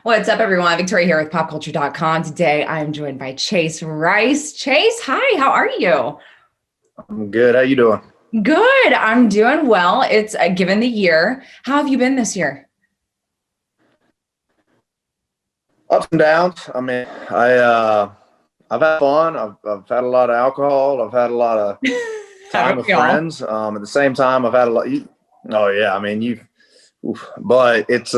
What's up, everyone? Victoria here with popculture.com. Today, I'm joined by Chase Rice. Chase, hi, how are you? I'm good. How you doing? Good. I'm doing well. It's given the year. How have you been this year? Ups and downs. I mean, I've had fun. I've had a lot of alcohol. I've had a lot of time Haven't with we all? friends. At the same time, I've had a lot. Oh yeah, I mean but it's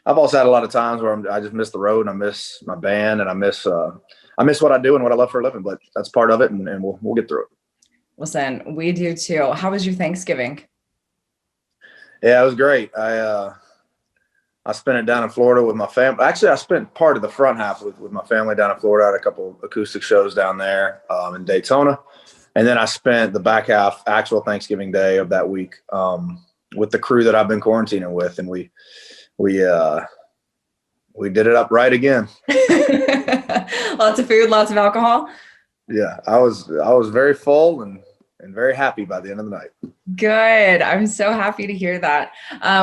I've also had a lot of times where I just miss the road and I miss my band and I miss what I do and what I love for a living. But that's part of it, and we'll get through it. Listen, we do too. How was your Thanksgiving? Yeah, it was great. I spent it down in Florida with my family. Actually, I spent part of the front half with my family down in Florida. I had a couple acoustic shows down there in Daytona. And then I spent the back half, actual Thanksgiving Day of that week, with the crew that I've been quarantining with. And we did it up right again. Lots of food, lots of alcohol. Yeah, I was very full and very happy by the end of the night. Good. I'm so happy to hear that.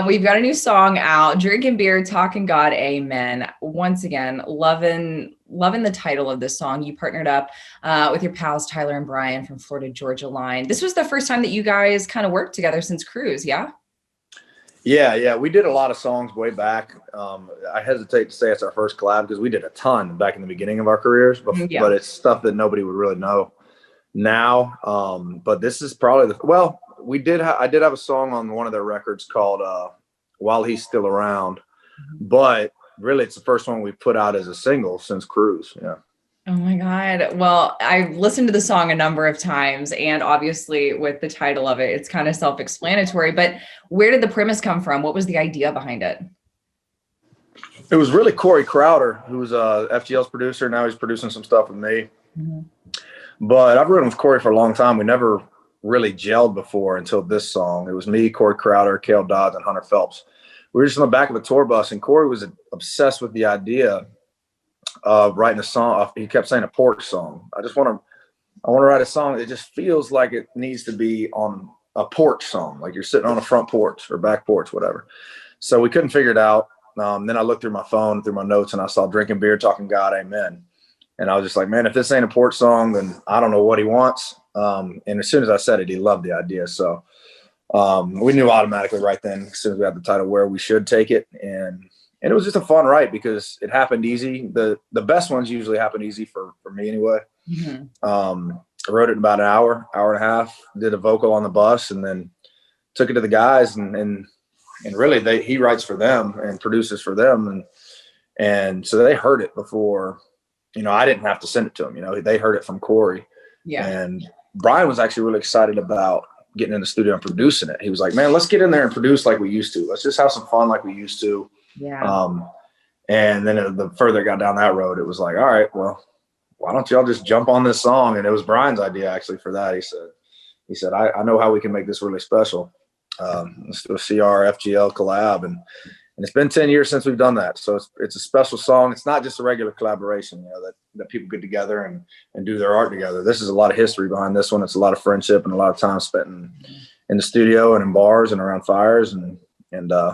We've got a new song out, Drinking Beer, Talking God, Amen. Once again, loving the title of this song. You partnered up with your pals, Tyler and Brian from Florida Georgia Line. This was the first time that you guys kind of worked together since Cruise, yeah? Yeah. We did a lot of songs way back. I hesitate to say it's our first collab because we did a ton back in the beginning of our careers, Yeah. but it's stuff that nobody would really know now. But this is probably I did have a song on one of their records called While He's Still Around, but really it's the first one we put out as a single since Cruise. Yeah. Oh my God. Well, I've listened to the song a number of times, and obviously with the title of it, it's kind of self-explanatory, but where did the premise come from? What was the idea behind it? It was really Corey Crowder, who's FGL's producer. Now he's producing some stuff with me. Mhm. But I've written with Corey for a long time. We never really gelled before until this song. It was me, Corey Crowder, Cale Dodds, and Hunter Phelps. We were just on the back of a tour bus, and Corey was obsessed with the idea of writing a song. He kept saying a porch song. I want to write a song that just feels like it needs to be on a porch song, like you're sitting on a front porch or back porch, whatever. So we couldn't figure it out. Then I looked through my phone, through my notes, and I saw Drinking Beer, Talking God, Amen. And I was just like, man, if this ain't a porch song, then I don't know what he wants. And as soon as I said it, he loved the idea. So we knew automatically right then, as soon as we had the title, where we should take it. And it was just a fun write because it happened easy. The best ones usually happen easy for me anyway. Mhm. I wrote it in about an hour and a half, did a vocal on the bus, and then took it to the guys. And really, he writes for them and produces for them. And so they heard it before. I didn't have to send it to them. They heard it from Corey. Yeah. And Brian was actually really excited about getting in the studio and producing it. He was like, man, let's get in there and produce like we used to. Let's just have some fun like we used to. Yeah. And then the further it got down that road, it was like, all right, well, why don't y'all just jump on this song? And it was Brian's idea actually for that. He said, I know how we can make this really special. Let's do a CR FGL collab. And it's been 10 years since we've done that. So it's a special song. It's not just a regular collaboration, that people get together and do their art together. This is a lot of history behind this one. It's a lot of friendship and a lot of time spent in the studio and in bars and around fires. And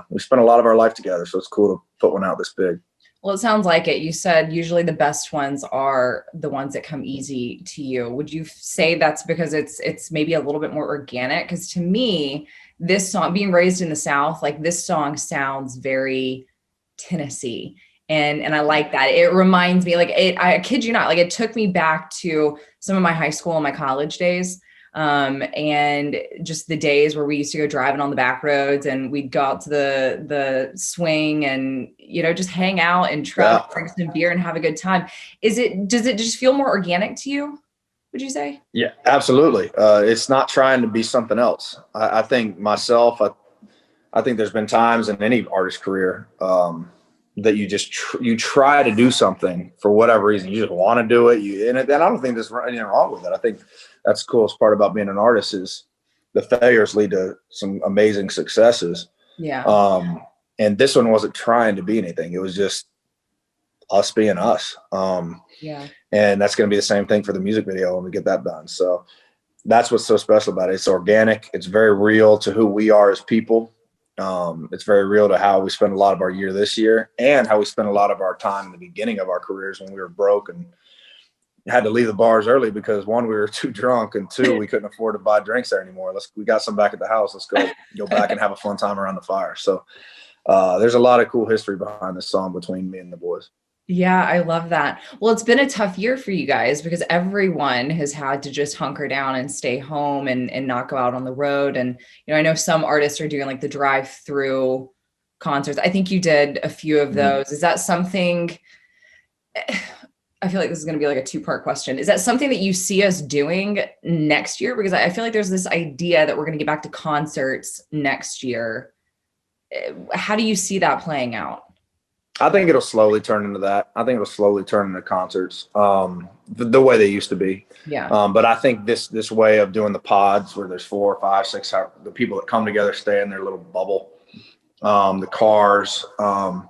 we spent a lot of our life together. So it's cool to put one out this big. Well, it sounds like it. You said usually the best ones are the ones that come easy to you. Would you say that's because it's maybe a little bit more organic? Because to me, this song, being raised in the South, like this song sounds very Tennessee. And I like that. It reminds me, I kid you not, like it took me back to some of my high school and my college days. And just the days where we used to go driving on the back roads and we'd go out to the swing and, just hang out and drink some beer and have a good time. Does it just feel more organic to you? Would you say? Yeah, absolutely. It's not trying to be something else. I think myself, I think there's been times in any artist career that you try to do something for whatever reason. You just want to do it. And I don't think there's anything wrong with it. I think that's the coolest part about being an artist is the failures lead to some amazing successes. Yeah. And this one wasn't trying to be anything. It was just us being us. Yeah. And that's going to be the same thing for the music video when we get that done. So that's what's so special about it. It's organic. It's very real to who we are as people. It's very real to how we spend a lot of our year this year and how we spent a lot of our time in the beginning of our careers when we were broke and had to leave the bars early because one, we were too drunk, and two, we couldn't afford to buy drinks there anymore. We got some back at the house. Let's go back and have a fun time around the fire. So there's a lot of cool history behind this song between me and the boys. Yeah, I love that. Well, it's been a tough year for you guys because everyone has had to just hunker down and stay home and not go out on the road. And, I know some artists are doing like the drive-through concerts. I think you did a few of those. Is that something, I feel like this is going to be like a two-part question. Is that something that you see us doing next year? Because I feel like there's this idea that we're going to get back to concerts next year. How do you see that playing out? I think it'll slowly turn into that. I think it'll slowly turn into concerts, the way they used to be. Yeah. But I think this way of doing the pods where there's 4, 5, 6, the people that come together stay in their little bubble, the cars. I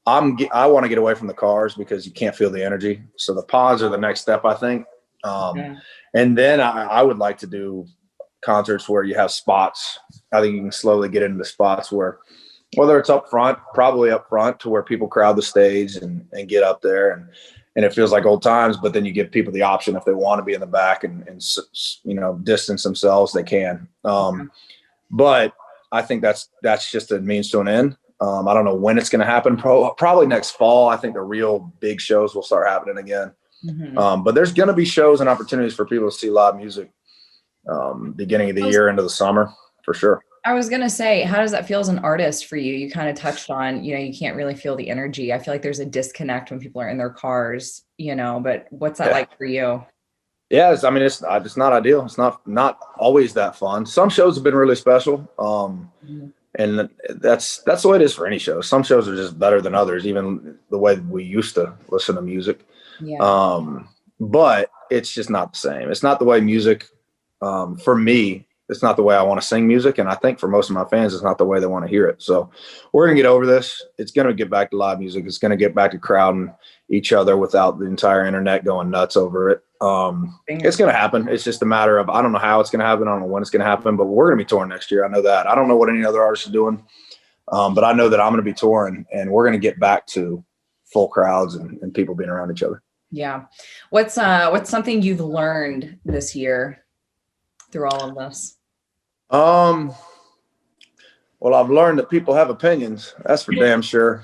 want to get away from the cars because you can't feel the energy. So the pods are the next step, I think. And then I would like to do concerts where you have spots. I think you can slowly get into the spots where, whether it's up front, probably up front to where people crowd the stage and get up there and it feels like old times, but then you give people the option if they want to be in the back and distance themselves, they can. But I think that's just a means to an end. I don't know when it's going to happen. Probably next fall. I think the real big shows will start happening again. But there's going to be shows and opportunities for people to see live music beginning of the year into the summer for sure. I was going to say, how does that feel as an artist for you? You kind of touched on, you can't really feel the energy. I feel like there's a disconnect when people are in their cars, but what's that like for you? Yeah, it's not ideal. It's not always that fun. Some shows have been really special. And that's the way it is for any show. Some shows are just better than others, even the way we used to listen to music. Yeah. But it's just not the same. It's not the way music, for me, it's not the way I want to sing music. And I think for most of my fans, it's not the way they want to hear it. So we're going to get over this. It's going to get back to live music. It's going to get back to crowding each other without the entire internet going nuts over it. It's going to happen. It's just a matter of, I don't know how it's going to happen. I don't know when it's going to happen, but we're going to be touring next year. I know that. I don't know what any other artists are doing. But I know that I'm going to be touring and we're going to get back to full crowds and people being around each other. Yeah. What's something you've learned this year through all of this? Well, I've learned that people have opinions. That's for damn sure.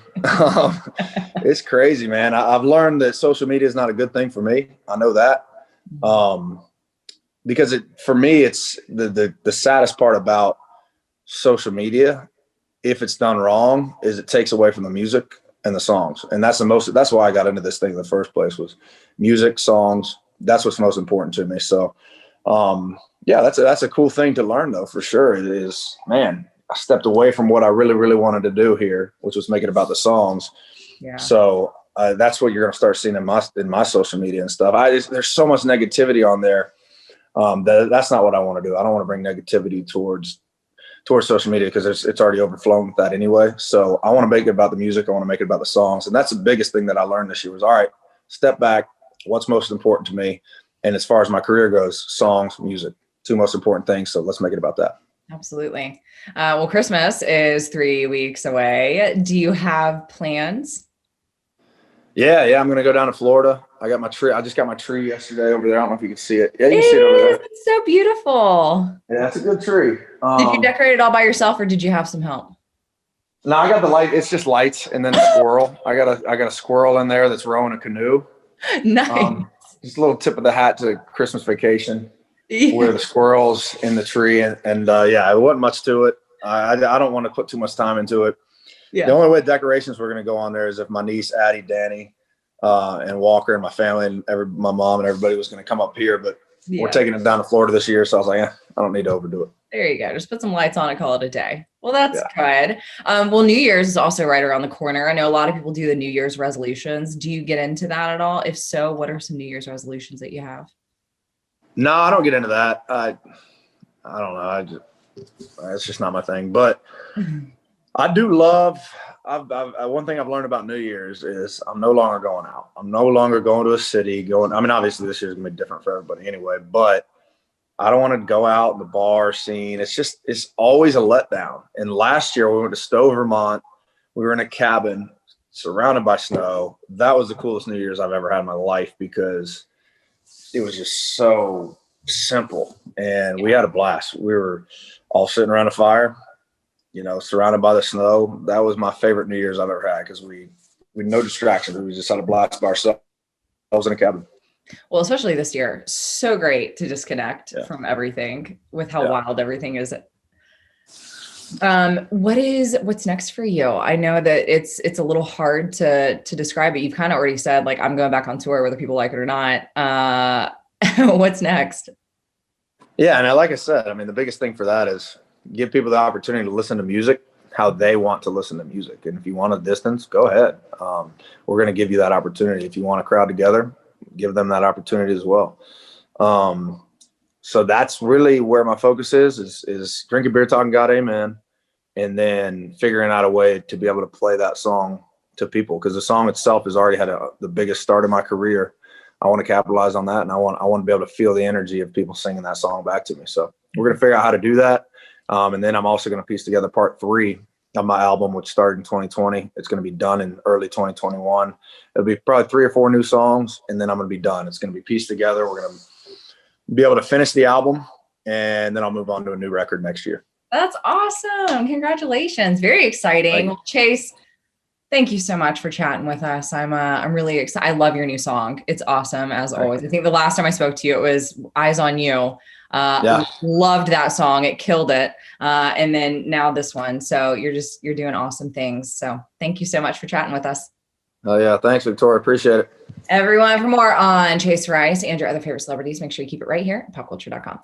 It's crazy, man. I've learned that social media is not a good thing for me. I know that. Because for me, it's the saddest part about social media, if it's done wrong, is it takes away from the music and the songs. And that's why I got into this thing in the first place, was music, songs. That's what's most important to me. So, yeah, that's a cool thing to learn, though, for sure. It is, man, I stepped away from what I really, really wanted to do here, which was make it about the songs. Yeah. So that's what you're going to start seeing in my social media and stuff. There's so much negativity on there. That's not what I want to do. I don't want to bring negativity towards social media because it's already overflowing with that anyway. So I want to make it about the music. I want to make it about the songs. And that's the biggest thing that I learned this year was, all right, step back. What's most important to me? And as far as my career goes, songs, music. Two most important things. So let's make it about that. Absolutely. Well, Christmas is 3 weeks away. Do you have plans? Yeah. I'm going to go down to Florida. I got my tree. I just got my tree yesterday over there. I don't know if you can see it. Yeah, you can see it over there. It's so beautiful. Yeah, it's a good tree. Did you decorate it all by yourself or did you have some help? No, I got the light. It's just lights and then a squirrel. I got a squirrel in there that's rowing a canoe. Nice. Just a little tip of the hat to Christmas vacation. Where the squirrels in the tree and yeah, it wasn't much to it. I don't want to put too much time into it. Yeah. The only way decorations were going to go on there is if my niece Addie, Danny, and Walker and my family and my mom and everybody was going to come up here. But we're taking it down to Florida this year, so I was like, I don't need to overdo it. There you go. Just put some lights on and call it a day. Well, that's good. Well, New Year's is also right around the corner. I know a lot of people do the New Year's resolutions. Do you get into that at all? If so, what are some New Year's resolutions that you have? No, I don't get into that. I don't know. It's just not my thing. But I do love. One thing I've learned about New Year's is I'm no longer going out. I'm no longer going to a city. Obviously this year's gonna be different for everybody anyway. But I don't want to go out in the bar scene. It's always a letdown. And last year we went to Stowe, Vermont. We were in a cabin surrounded by snow. That was the coolest New Year's I've ever had in my life because it was just so simple. And we had a blast. We were all sitting around a fire, surrounded by the snow. That was my favorite New Year's I've ever had because we no distractions. We just had a blast by ourselves in a cabin. Well, especially this year, so great to disconnect from everything with how wild everything is. What's next for you? I know that it's a little hard to describe it. You've kind of already said, like, I'm going back on tour whether people like it or not. What's next? Yeah. And like I said, I mean, the biggest thing for that is give people the opportunity to listen to music how they want to listen to music. And if you want a distance, go ahead. We're going to give you that opportunity. If you want a crowd together, give them that opportunity as well. So that's really where my focus is drinking beer, talking God, amen. And then figuring out a way to be able to play that song to people. Cause the song itself has already had the biggest start of my career. I want to capitalize on that. And I want to be able to feel the energy of people singing that song back to me. So we're going to figure out how to do that. And then I'm also going to piece together part 3 of my album, which started in 2020. It's going to be done in early 2021. It'll be probably 3 or 4 new songs, and then I'm going to be done. It's going to be pieced together. We're going to be able to finish the album, and then I'll move on to a new record next year. That's awesome. Congratulations. Very exciting. Well, Chase, thank you so much for chatting with us. I'm really excited. I love your new song. It's awesome as always. I think the last time I spoke to you, it was Eyes on You. Loved that song. It killed it. And then now this one. So you're doing awesome things. So thank you so much for chatting with us. Oh yeah. Thanks, Victoria. Appreciate it. Everyone, for more on Chase Rice and your other favorite celebrities, make sure you keep it right here at popculture.com.